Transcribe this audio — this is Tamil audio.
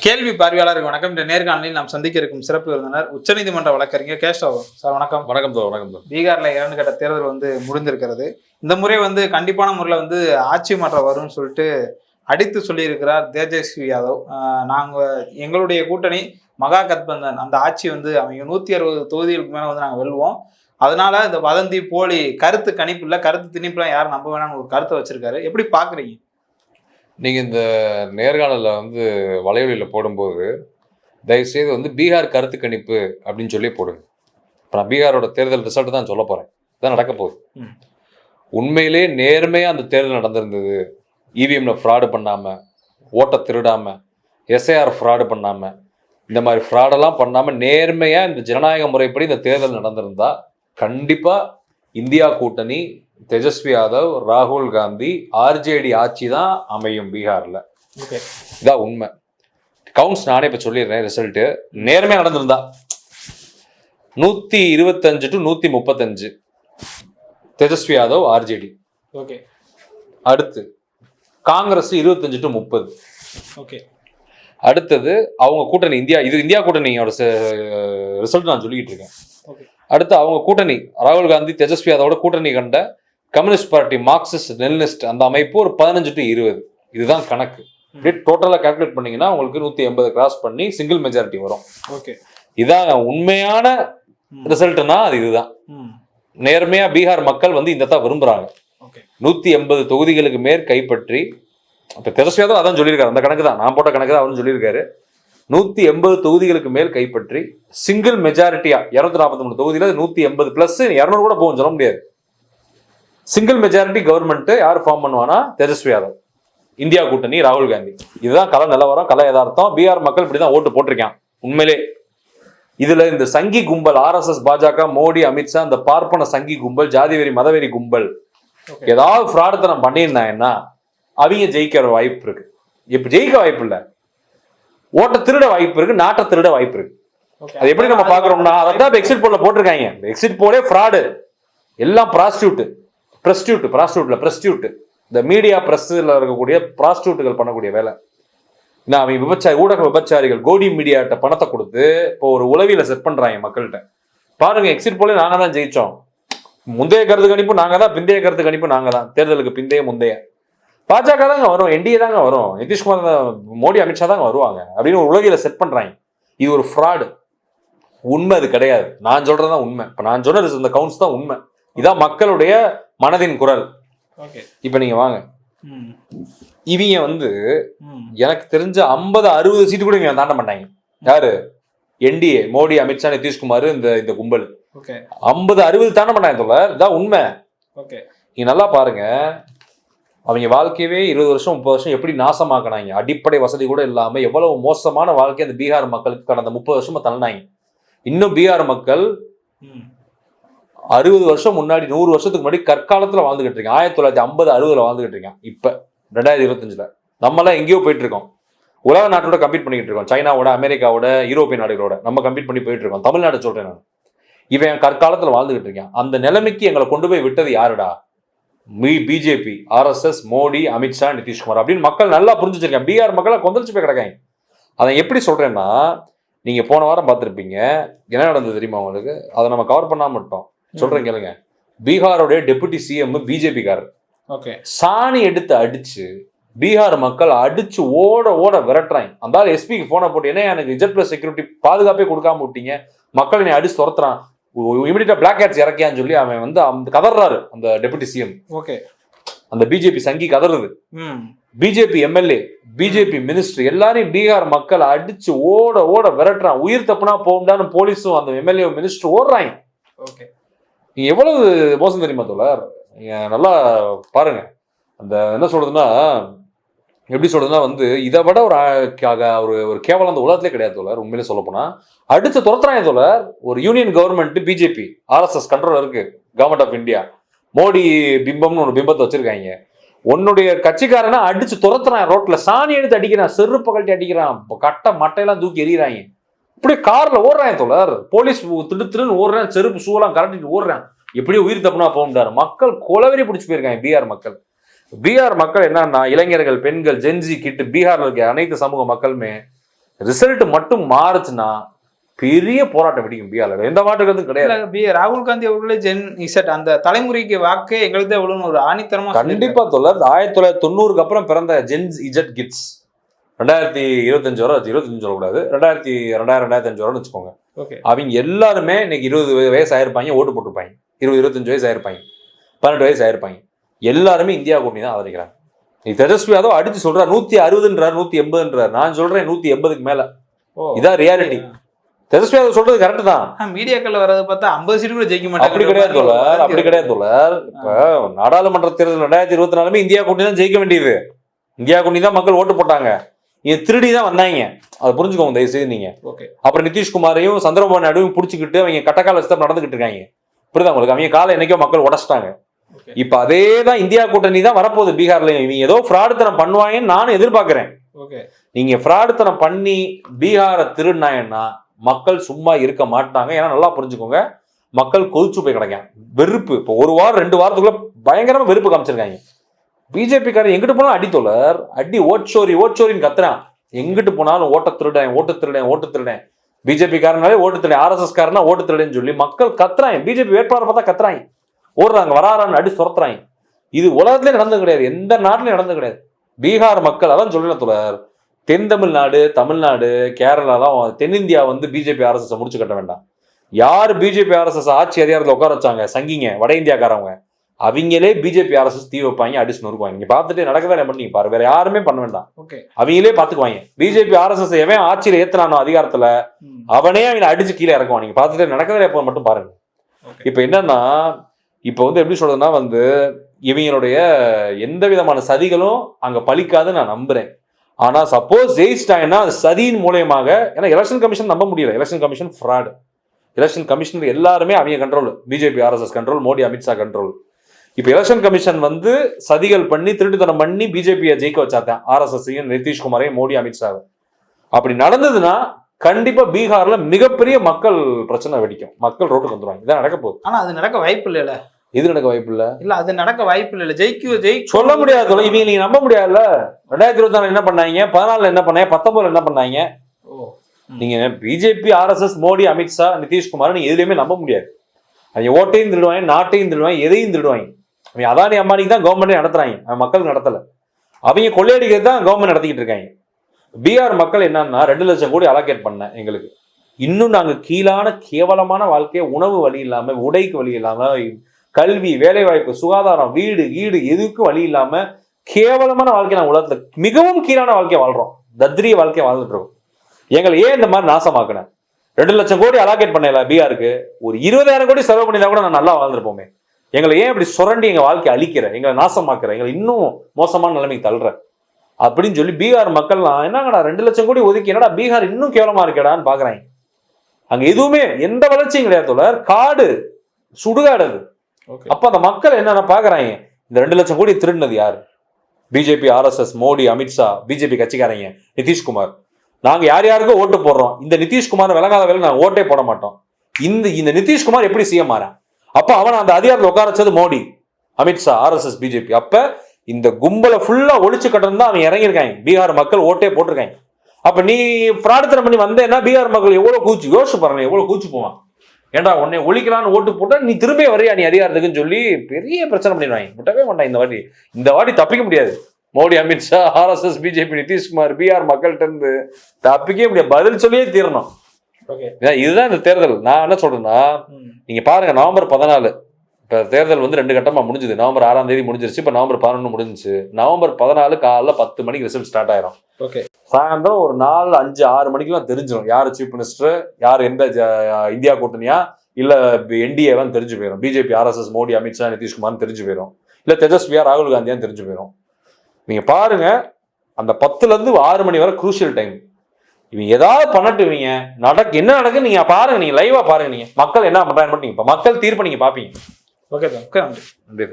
கேள்வி பார்வையாளருக்கு வணக்கம். இந்த நேர்காணலில் நாம் சந்திக்க இருக்கும் சிறப்பு விருந்தினர் உச்சநீதிமன்ற வழக்கறிஞர் கேஷவ் சார். வணக்கம். வணக்கம் தோ. வணக்கம் தோ. பீகார்ல 2 கட்ட தேர்தல் முடிந்திருக்கிறது. இந்த முறை கண்டிப்பான முறையில் ஆட்சி மாற்றம் வரும்னு சொல்லிட்டு அடித்து சொல்லியிருக்கிறார் தேஜஸ்வி யாதவ். எங்களுடைய கூட்டணி மகா கத்பந்தன் அந்த ஆட்சி அவங்க 160 தொகுதிகளுக்கு மேலே நாங்கள் வெல்வோம். அதனால இந்த வதந்தி போலி கருத்து கணிப்பு இல்லை, கருத்து திணிப்புலாம் யாரும் நம்ப வேணாம்னு ஒரு கருத்தை வச்சிருக்காரு. எப்படி பாக்குறீங்க? நீங்கள் இந்த நேர்காணலில் வலைவலியில் போடும்போது தயவுசெய்து பீகார் கருத்து கணிப்பு அப்படின்னு சொல்லி போடுங்க. இப்போ நான் பீகாரோட தேர்தல் ரிசல்ட் தான் சொல்ல போகிறேன். இதான் நடக்க போகுது. உண்மையிலே நேர்மையாக அந்த தேர்தல் நடந்திருந்தது, இவிஎம்ல ஃப்ராடு பண்ணாமல், ஓட்டை திருடாமல், எஸ்ஐஆர் ஃப்ராடு பண்ணாமல், இந்த மாதிரி ஃப்ராடெல்லாம் பண்ணாமல் நேர்மையாக இந்த ஜனநாயக முறைப்படி இந்த தேர்தல் நடந்திருந்தா கண்டிப்பாக இந்தியா கூட்டணி தேஜஸ்வி யாதவ், ராகுல் காந்தி, ஆர்ஜேடி ஆட்சி தான் அமையும் பீகார்ல. இதான் உண்மை. கவுண்ட்ஸ் நானே இப்ப சொல்லிடுறேன். ரிசல்ட் நேர்மையா நடந்திருந்தா 125 to 135 தேஜஸ்வி யாதவ் ஆர்ஜேடி. அடுத்து காங்கிரஸ் 25 to 30. அடுத்தது அவங்க கூட்டணி இந்தியா கூட்டணியோட ரிசல்ட் நான் சொல்லிக்கிட்டு இருக்கேன். அடுத்து அவங்க கூட்டணி ராகுல் காந்தி தேஜஸ்வி யாதவோட கூட்டணி கண்ட கம்யூனிஸ்ட் பார்ட்டி, மார்க்சிஸ்ட், லெனினிஸ்ட் அந்த அமைப்பு ஒரு 15 to 20. இதுதான் கணக்கு. இப்படி டோட்டலாக கால்குலேட் பண்ணீங்கன்னா உங்களுக்கு 180 கிராஸ் பண்ணி சிங்கிள் மெஜாரிட்டி வரும். இதான் உண்மையான ரிசல்ட்னா அது இதுதான். நேர்மையா பீகார் மக்கள் இந்த தான் விரும்புறாங்க. 180 தொகுதிகளுக்கு மேல் கைப்பற்றி, இப்ப தேஜஸ்வி யாதவ் அதான் சொல்லியிருக்காரு. அந்த கணக்கு தான் நான் போட்ட கணக்கு தான் அவரும் சொல்லியிருக்காரு. 180 தொகுதிகளுக்கு மேல் கைப்பற்றி சிங்கிள் மெஜாரிட்டியா 243 தொகுதியில 180 பிளஸ் 200 கூட போகும், சொல்ல முடியாது. சிங்கிள் மெஜாரிட்டி கவர்மெண்ட் யார் ஃபார்ம் பண்ணுவானா? தேஜஸ்வி யாதவ், இந்தியா கூட்டணி, ராகுல் காந்தி. இதுதான் கலை நிலவரம், கலை யதார்த்தம். பீகார் மக்கள் இப்படிதான் ஓட்டு போட்டிருக்கான் உண்மையிலே. இதுல இந்த சங்கி கும்பல், ஆர்எஸ்எஸ், பாஜக, மோடி, அமித்ஷா, இந்த பார்ப்பன சங்கி கும்பல், ஜாதிவெறி மதவெறி கும்பல் ஏதாவது ஃப்ராடுத்தனம் பண்ணியிருந்தாங்கன்னா அவங்க ஜெயிக்கிற வாய்ப்பு இருக்கு. இப்ப ஜெயிக்க வாய்ப்பு இல்லை, ஓட்ட திருட வாய்ப்பு இருக்கு, நாட்டை திருட வாய்ப்பு இருக்கு. அது எப்படி நம்ம பாக்குறோம்னா அதான் எக்ஸிட் போல்ல போட்டிருக்காங்க. எக்ஸிட் போலே ஃப்ராடு, எல்லாம் ப்ராஸ்டியூட். இந்த மீடியா பிரஸ்ல இருக்கக்கூடிய ப்ராஸ்டியூட்டுகள் பண்ணக்கூடிய வேலை. அவங்க ஊடக விபச்சாரிகள் கோடி மீடியாட்ட பணத்தை கொடுத்து இப்போ ஒரு உளவியல செட் பண்றாங்க மக்கள்கிட்ட. பாருங்க, எக்ஸிட் போலே நாங்க தான் ஜெயிச்சோம், முந்தைய கருத்து கணிப்பு நாங்க தான், பிந்தைய கருத்து கணிப்பு நாங்க தான், தேர்தலுக்கு பிந்தைய முந்தைய பாஜக தாங்க வரும், என்டிஏ தாங்க வரும், நிதிஷ்குமார், மோடி, அமித்ஷா தாங்க வருவாங்க அப்படின்னு ஒரு உலகில செட் பண்றாங்க. இது ஒரு ஃப்ராடு. உண்மை அது கிடையாது. நான் சொல்றதுதான் உண்மை. இப்ப நான் சொன்ன இந்த கவுண்ட்ஸ் தான் உண்மை. இதான் மக்களுடைய மனதின் குரல். இப்ப நீங்க வாங்க, இவங்க எனக்கு தெரிஞ்ச 50-60 சீட்டு கூட இவங்க தாண்ட மாட்டாங்க. யாரு? என்டிஏ, மோடி, அமித்ஷா, நிதிஷ்குமார், இந்த கும்பல் 50-60 தாண்ட மாட்டாங்க. இதான் உண்மை. நீங்க நல்லா பாருங்க, அவங்க வாழ்க்கையவே 20 வருஷம் 30 வருஷம் எப்படி நாசமாக்கினாங்க. அடிப்படை வசதி கூட இல்லாம எவ்வளவு மோசமான வாழ்க்கை அந்த பீகார் மக்களுக்கு கடந்த 30 வருஷமா தள்ளினாங்க. இன்னும் பீகார் மக்கள் 60 வருஷம் முன்னாடி, 100 வருஷத்துக்கு முன்னாடி கற்காலத்துல வாழ்ந்துகிட்டு இருக்காங்க. 1950-60 வாழ்ந்துகிட்டு இருக்காங்க. இப்ப 2025 நம்மளாம் எங்கேயோ போயிட்டு இருக்கோம். உலக நாட்டோட கம்பீட் பண்ணிட்டு இருக்கோம். சைனாவோட, அமெரிக்காவோட, யூரோப்பிய நாடுகளோட நம்ம கம்பீட் பண்ணி போயிட்டு இருக்கோம். தமிழ்நாடு சொல்றேன் நான். இவன் கற்காலத்துல வாழ்ந்துகிட்டு இருக்கான். அந்த நிலைமைக்கு எங்களை கொண்டு போய் விட்டது யாருடா? பிஜேபி, ஆர்எஸ்எஸ், மோடி, அமித்ஷா, நிதிஷ்குமார் அப்படின்னு மக்கள் நல்லா புரிஞ்சு வச்சிருக்காங்க. பீகார் மக்களை கொந்தளிச்சு போய் கிடக்காங்க. அதை எப்படி சொல்றேன்னா, நீங்க போன வாரம் பார்த்துருப்பீங்க என்ன நடந்தது தெரியுமா உங்களுக்கு? அதை நம்ம கவர் பண்ணாம விட்டோம். சொல்றேன் கேளுங்க. பீகாரோடைய டெபுட்டி சிஎம் பிஜேபிக்காரர் சாணி எடுத்து அடிச்சு பீகார் மக்கள் அடிச்சு ஓட விரட்டுறாங்க. அந்த எஸ்பிக்கு போனை போட்டு, என்ன எனக்கு Z+ செக்யூரிட்டி பாதுகாப்பே கொடுக்காம விட்டீங்க, மக்கள் என்னை அடிச்சு துரத்துறான், இமிடியா பிளாக் ஹேட்ஸ் இறக்கியான்னு சொல்லி அவன் கதறாரு. அந்த டெபுட்டி சிஎம், அந்த பிஜேபி சங்கி கதறுது. பிஜேபி எம்எல்ஏ, பிஜேபி மினிஸ்டர் எல்லாரையும் பீகார் மக்கள் அடிச்சு ஓட விரட்டுறான். உயிர் தப்புனா போகும்டான்னு போலீஸும் அந்த எம்எல்ஏ மினிஸ்டர் ஓடுறாங்க. நீங்க எவ்வளவு மோசம் தெரியுமா தோழர்? நீங்க நல்லா பாருங்க. அந்த என்ன சொல்றதுன்னா, எப்படி சொல்றதுன்னா இதை விட ஒரு கேவலம் அந்த உலகத்திலே கிடையாது தோழர். உண்மையிலே சொல்ல போனா அடிச்சு துரத்துறாங்க தோழர். ஒரு union government, BJP, RSS control இருக்கு, கவர்மெண்ட் ஆஃப் இந்தியா, மோடி பிம்பம்னு ஒரு பிம்பத்தை வச்சிருக்காங்க. உன்னுடைய கட்சிக்காரனா அடிச்சு துரத்துறான், ரோட்ல சாணி எடுத்து அடிக்கிறான், செருப்பு கழட்டி அடிக்கிறான், கட்ட மட்டையெல்லாம் தூக்கி எறிகிறாங்க. இப்படி கார்ல ஓடுறாங்க தோழர். போலீஸ் திடுன்னு ஓடுறான், செருப்பு ஷூலாம் கரட்டிட்டு ஓடுறான். எப்படியும் உயிர் தப்புனா போகும்டாரு. மக்கள் கொலவெறி பிடிச்சி போயிருக்காங்க பீகார் மக்கள். பீகார் மக்கள் என்னன்னா, இளைஞர்கள், பெண்கள், ஜென்ஜி கிட்டு, பீகார்ல இருக்க அனைத்து சமூக மக்களுமே ரிசல்ட் மட்டும் மாறுச்சுன்னா பெரிய போராட்டம் வெடிக்கும் பீகார்ல. எந்த மாற்றுக்கிறது கிடையாது. ராகுல் காந்தி அவர்களே ஜென் இசட் அந்த தலைமுறைக்கு வாக்கே எங்களுக்கு தான் எவ்வளவு ஒரு ஆணித்தரமா கண்டிப்பா தோழர். 1990 அப்புறம் பிறந்த ஜென் இசட் கிட்ஸ் 2025 வரை 25 சொல்லக்கூடாது, 2005 வரன்னு வச்சுக்கோங்க. அவங்க எல்லாருமே இன்னைக்கு 20 வயசு ஆயிருப்பாங்க, ஓட்டு போட்டிருப்பாங்க. 20-25 வயசு ஆயிருப்பாங்க, 18 வயசு ஆயிருப்பாங்க. எல்லாருமே இந்தியா கூட்டணி தான் ஆதரிக்கிறாங்க. நீ தேஜஸ்வி யாதவ் அடிச்சு சொல்றாரு 160ன்றார், 180ன்றார். நான் சொல்றேன் 180க்கு மேல. இதான் ரியாலிட்டி. தேஜஸ்வி யாதவ் சொல்றது கரெக்ட் தான். மீடியாக்கள்ல வரது பார்த்தா 50 சீட் கூட ஜெயிக்க மாட்டாங்க. அப்படி கிடையாது தோழர், அப்படி கிடையாது தோழர். இப்ப நாடாளுமன்ற தேர்தல் 2024 இந்தியா கூட்டணி தான் ஜெயிக்க வேண்டியது. இந்தியா கூட்டணி தான் மக்கள் ஓட்டு போட்டாங்க. இது திருடி தான் வந்தாங்க, அதை புரிஞ்சுக்கோங்க தயவு செய்து நீங்க. அப்புறம் நிதிஷ்குமாரையும் சந்திரபாபு நாயுடுவையும் பிடிச்சிக்கிட்டு அவங்க கட்டக்கால வச்சு நடந்துகிட்டு இருக்காங்க. புரியுதா உங்களுக்கு? அவங்க காலை என்னைக்கோ மக்கள் உடச்சிட்டாங்க. இப்ப அதே தான் இந்தியா கூட்டணி தான் வரப்போகுது பீகார்லயும். இவங்க ஏதோ ஃப்ராடுத்தனம் பண்ணுவாங்கன்னு நானும் எதிர்பார்க்கிறேன். நீங்க ஃப்ராடுத்தனம் பண்ணி பீகாரை திருடினாங்கன்னா மக்கள் சும்மா இருக்க மாட்டாங்க. ஏன்னா நல்லா புரிஞ்சுக்கோங்க, மக்கள் கொதிச்சு போய் கிடக்காங்க. வெறுப்பு இப்போ 1 வாரம் 2 வாரத்துக்குள்ள பயங்கரமா வெறுப்பு காமிச்சிருக்காங்க. பிஜேபி காரன் எங்கிட்டு போனாலும் அடித்தோழர், அடி ஓட்சோரின்னு கத்துறான். எங்கிட்டு போனாலும் ஓட்டு திருடேன். பிஜேபி காரனாலே ஓட்டு திருடேன், RSS காரனா ஓட்டு திருடேன்னு சொல்லி மக்கள் கத்துறாங்க. பிஜேபி வேட்பாளர் பார்த்தா கத்துறாங்க, ஓடுறாங்க, வராறான்னு அடி சுரத்துறாங்க. இது உலகத்திலே நடந்தது கிடையாது, எந்த நாட்டிலையும் நடந்தது கிடையாது. பீகார் மக்கள் அதான் சொல்லல தோழர். தென் தமிழ்நாடு, தமிழ்நாடு, கேரளாலாம் தென்னிந்தியா பிஜேபி RSS முடிச்சு கட்ட வேண்டாம். யார் பிஜேபி RSS ஆட்சி அதிகாரத்தில் உட்கார வச்சாங்க? சங்கிங்க, வட இந்தியாக்காரவங்க. அவங்களே பிஜேபி RSS தீ வைப்பாங்க, அடிச்சு நொறுக்குவாங்க. நீங்க பார்த்துட்டு நடக்கவே இல்லை பண்ணி பாரு, வேற யாருமே பண்ண வேண்டாம். அவங்களே பாத்துக்குவாங்க. பிஜேபி RSS எவன் ஆட்சியில ஏத்துனானோ அதிகாரத்துல அவனே அவங்களை அடிச்சு கீழே இறக்குவான். நீங்க பார்த்துட்டு நடக்கவே இல்லை மட்டும் பாருங்க. இப்ப என்னன்னா, இப்ப எப்படி சொல்றதுன்னா இவங்களுடைய எந்த விதமான சதிகளும் அங்க பலிக்காதுன்னு நான் நம்புறேன். ஆனா சப்போஸ் ஜெயிச்சிட்டாங்கன்னா சதியின் மூலயமாக, ஏன்னா எலெக்ஷன் கமிஷன் நம்ப முடியல. Election commission fraud. Election commission எல்லாருமே அவங்க control, BJP RSS control, Modi Amit Shah control. இப்ப எலெக்ஷன் கமிஷன் சதிகள் பண்ணி திருட்டுத்தனம் பண்ணி பிஜேபியை ஜெயிக்க வச்சாதான், RSSையும் நிதிஷ்குமாரையும் மோடி அமித்ஷாவை. அப்படி நடந்ததுன்னா கண்டிப்பா பீகார்ல மிகப்பெரிய மக்கள் பிரச்சனை வெடிக்கும், மக்கள் ரோட்டுக்கு வந்துருவாங்க. இதான் நடக்க போகுது. ஆனா அது நடக்க வாய்ப்பு இல்ல. இது நடக்க வாய்ப்பு இல்ல, அது நடக்க வாய்ப்பு இல்ல. ஜெயிக்க சொல்ல முடியாது. இவங்க நீங்க நம்ப முடியாதுல்ல. 2024 என்ன பண்ணாங்க, 14 என்ன பண்ணாங்க, 19 என்ன பண்ணாங்க? நீங்க பிஜேபி RSS மோடி அமித்ஷா நிதிஷ்குமார் நீங்க எதுலையுமே நம்ப முடியாது. அவங்க ஓட்டையும் திருடுவாங்க, நாட்டையும் திருடுவாங்க, எதையும் திருடுவாங்க. அவங்க அதானி அம்பானிக்கு தான் கவர்மெண்ட் நடத்துறாங்க, மக்கள் நடத்தல. அவங்க கொள்ளையடிக்கிறது தான் கவர்மெண்ட் நடத்திக்கிட்டு இருக்காங்க. பீகார் மக்கள் என்னன்னா 2 லட்சம் கோடி அலோகேட் பண்ண எங்களுக்கு, இன்னும் நாங்க கீழான கேவலமான வாழ்க்கையை, உணவு வழி இல்லாம, உடைக்கு வழி இல்லாம, கல்வி, வேலை வாய்ப்பு, சுகாதாரம், வீடு எதுக்கும் வழி இல்லாம கேவலமான வாழ்க்கை நாங்கள் உலகத்துல மிகவும் கீழான வாழ்க்கையை வாழ்றோம், தத்ரிய வாழ்க்கையை வாழ்ந்துட்டு இருக்கோம். எங்களை ஏன் இந்த மாதிரி நாசமாக்குன? 2 லட்சம் கோடி அலோகேட் பண்ணல பீகாருக்கு, ஒரு 20,000 கோடி செலவு பண்ணியிருந்தா கூட நான் நல்லா வாழ்ந்துருப்போமே. எங்களை ஏன் இப்படி சுரண்டி எங்க வாழ்க்கையை அழிக்கிற, எங்களை நாசமாக்குற, எங்களை இன்னும் மோசமான நிலைமைக்கு தள்ளுற அப்படின்னு சொல்லி பீகார் மக்கள்லாம் என்னங்கடா 2 லட்சம் கோடி ஒதுக்கி என்னடா பீகார் இன்னும் கேவலமா இருக்கடான்னு பாக்குறாங்க. அங்க எதுவுமே எந்த வளர்ச்சியும் கிடையாது தோழர், காடு, சுடுகாடு அது. அப்ப அந்த மக்கள் என்னென்ன பாக்குறாங்க, இந்த 2 லட்சம் கோடி திருடினது யாரு? BJP RSS, Modi, Amit Shah, BJP கட்சிக்காரங்க, நிதிஷ்குமார். நாங்க யாருக்கும் ஓட்டு போடுறோம், இந்த நிதிஷ்குமார் விளங்காத வேலை நாங்க ஓட்டே போட மாட்டோம். இந்த நிதிஷ்குமார் எப்படி CM ஆறான்? அப்ப அவன் அந்த அதிகாரத்தில் உட்கார வச்சது மோடி, அமித்ஷா, RSS, பிஜேபி. அப்ப இந்த கும்பலை ஃபுல்லா ஒழிச்சு கட்டணும் தான் அவன் இறங்கியிருக்காங்க. பீகார் மக்கள் ஓட்டே போட்டிருக்காங்க. அப்ப நீ பிரார்த்தனை பண்ணி வந்தேன்னா பீகார் மக்கள் எவ்வளவு யோசிச்சு பாருங்க, எவ்வளவு கூச்சு போவான். ஏன்டா உன்னை ஒழிக்கலான்னு ஓட்டு போட்டா நீ திரும்ப வரையா நீ அதிகாரத்துக்குன்னு சொல்லி பெரிய பிரச்சனை பண்ணிடுவாங்க. விட்டவே மாட்டான். இந்த வாட்டி தப்பிக்க முடியாது. மோடி, அமித்ஷா, RSS, பிஜேபி, நிதிஷ்குமார், பீகார் மக்கள்கிட்ட இருந்து தப்பிக்கவே முடியாது. பதில் சொல்லியே தீரணும். இதுதான் இந்த தேர்தல். நான் என்ன சொல்றேன்னா, நீங்க பாருங்க, நவம்பர் 14 இப்ப தேர்தல் 2 கட்டமா முடிஞ்சது. நவம்பர் 6ஆம் தேதி முடிஞ்சிருச்சு, இப்ப நவம்பர் 11 முடிஞ்சிச்சு. நவம்பர் 14 காலைல 10 மணிக்கு ரிசல்ட் ஸ்டார்ட் ஆயிரும். சாயந்தரம் ஒரு 4, 5, 6 மணிக்கெல்லாம் தெரிஞ்சிடும் யாரு சீஃப் மினிஸ்டர், யார் எந்த இந்தியா கூட்டணியா இல்ல NDAவான்னு தெரிஞ்சு போயிடும். பிஜேபி, RSS, மோடி, அமித்ஷா, நிதிஷ்குமார் தெரிஞ்சு போயிடும். இல்ல தேஜஸ்வியா, ராகுல் காந்தியான்னு தெரிஞ்சு போயிடும். நீங்க பாருங்க, அந்த 10ல இருந்து 6 மணி வரை குரூஷியல் டைம். இவங்க ஏதாவது பண்ணட்டு இவங்க என்ன நடக்குன்னு நீங்க பாருங்க, நீங்க லைவா பாருங்க. நீங்க மக்கள் என்ன பண்றாங்க மட்டும் நீங்க மக்கள் தீர்ப்பு நீங்க பாப்பீங்க. ஓகே, நன்றி.